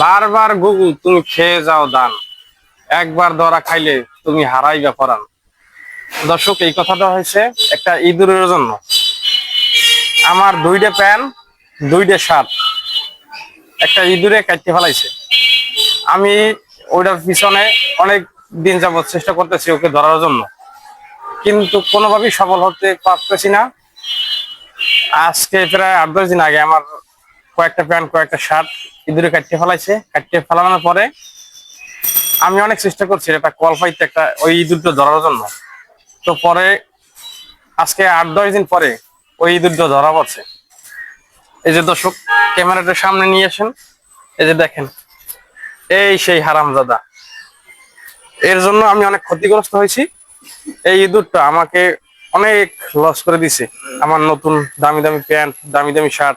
বারবার গুগু তুমি খেয়ে যাও দান, একবার ধরা খাইলে তুমি হারাইবা পরাণ। দর্শক, এই কথাটা হয়েছে একটা ইঁদুরের জন্য। আমার দুইটা প্যান, দুইটা শার্ট একটা ইঁদুরে কাটতে ফেলাইছে। আমি ওইটার পিছনে অনেক দিন যাবত চেষ্টা করতেছি ওকে ধরার জন্য, কিন্তু কোনোভাবেই সফল হতে পারতেছি না। আজকে প্রায় 8-10 দিন আগে আমার কয়েকটা প্যান্ট, কয়েকটা শার্ট ইঁদুরে কাটতে ফেলাইছে। কাটতে ফেলানোর পরে আমি অনেক চেষ্টা করছি একটা কল পাইতে, একটা ওই ইঁদুরটা ধরার জন্য। তো পরে আজকে 8-10 দিন পরে ওই ইঁদুরটা ধরা পড়ছে। এই যে দর্শক, ক্যামেরাটা সামনে নিয়ে আসেন, এই যে দেখেন, এই সেই হারামজাদা। এর জন্য আমি অনেক ক্ষতিগ্রস্ত হয়েছি। এই ইঁদুরটা আমাকে অনেক লস করে দিছে। আমার নতুন দামি দামি প্যান্ট, দামি দামি শার্ট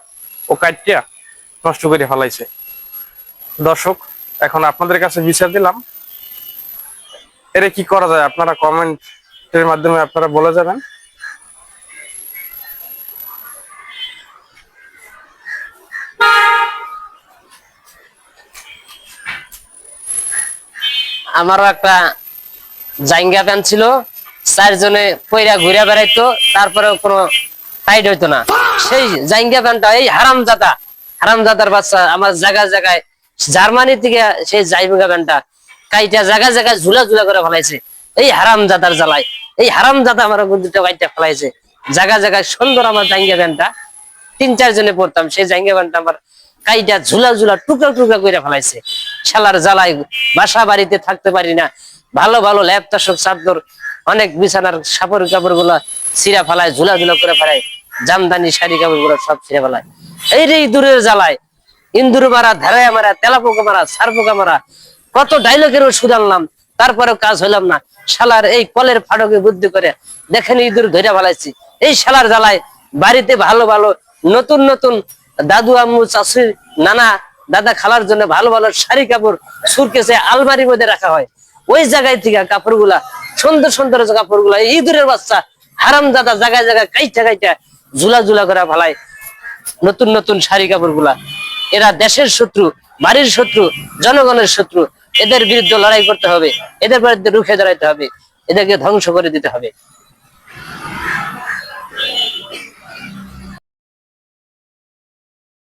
ও কাটিয়া নষ্ট করে ফেলাইছে। দর্শক, এখন আপনাদের কাছে বিচার দিলাম, এর কি করা যায় আপনারা কমেন্টের মাধ্যমে আপনারা বলে যাবেন। আমারও একটা জাইঙ্গা প্যান্ট ছিল, 4 জনে পয়রা ঘুরে বেড়াইতো, তারপরে কোনো টাইট হইতো না। সেই জাইঙ্গা প্যান্টটা এই হারামজাদার বাচ্চা আমার জায়গায় জায়গায় জার্মানি থেকে সেই জাইঙ্গা প্যান্টটা কাইটা জায়গায় জায়গায় ঝুলা ঝুলা করে ফেলাইছে। এই হারামজাদার জ্বালায় এই হারামজাদা আমার দুটো কাইটা ফেলাইছে জায়গায় জায়গায়। সুন্দর আমার জাইঙ্গা প্যান্টটা 3-4 জনে পড়তাম, সেই জাইঙ্গা প্যান্টটা আমার কাইটা ঝুলা ঝুলা টুকরা টুকরা করে ফেলাইছে। শালার জ্বালায় বাসা বাড়িতে থাকতে পারি না। ভালো ভালো ল্যাপ তাসক চাদর, অনেক বিছানার কাপড় কাপড় গুলা ছিঁড়া ফেলায়, ঝুলা ঝুলা করে ফেলায়, জামদানি শাড়ি কাপড় গুলো সব ছিঁড়ে ফেলায়। এই রে ইঁদুরের জ্বালায়, ইন্দুর মারা, ধারায় মারা, তেলাপোকা মারা, সারপোকা মারা, কত ডাইলগের ওষুধ আনলাম, তারপরেও কাজ হইলাম না। শালার এই কলের ফাটকে বুদ্ধি করে দেখেন ইঁদুর ধরে ফেলাইছি। এই শালার জ্বালায় বাড়িতে ভালো ভালো নতুন নতুন দাদু আম্মু চাষির নানা দাদা খালার জন্য ভালো ভালো শাড়ি কাপড় সুরকেসে আলমারির মধ্যে রাখা হয়। ওই জায়গায় থেকে কাপড় গুলা, সুন্দর সুন্দর কাপড় গুলা ইঁদুরের বাচ্চা হারামজাদা জায়গায় জায়গায় কাইটা কাইটা ঝুলা ঝুলা করে ফেলায় নতুন নতুন শাড়ি কাপড় গুলা। এরা দেশের শত্রু, বাড়ির শত্রু, জনগণের শত্রু। এদের বিরুদ্ধে লড়াই করতে হবে, এদের বিরুদ্ধে রুখে দাঁড়াইতে হবে, এদেরকে ধ্বংস করে দিতে হবে।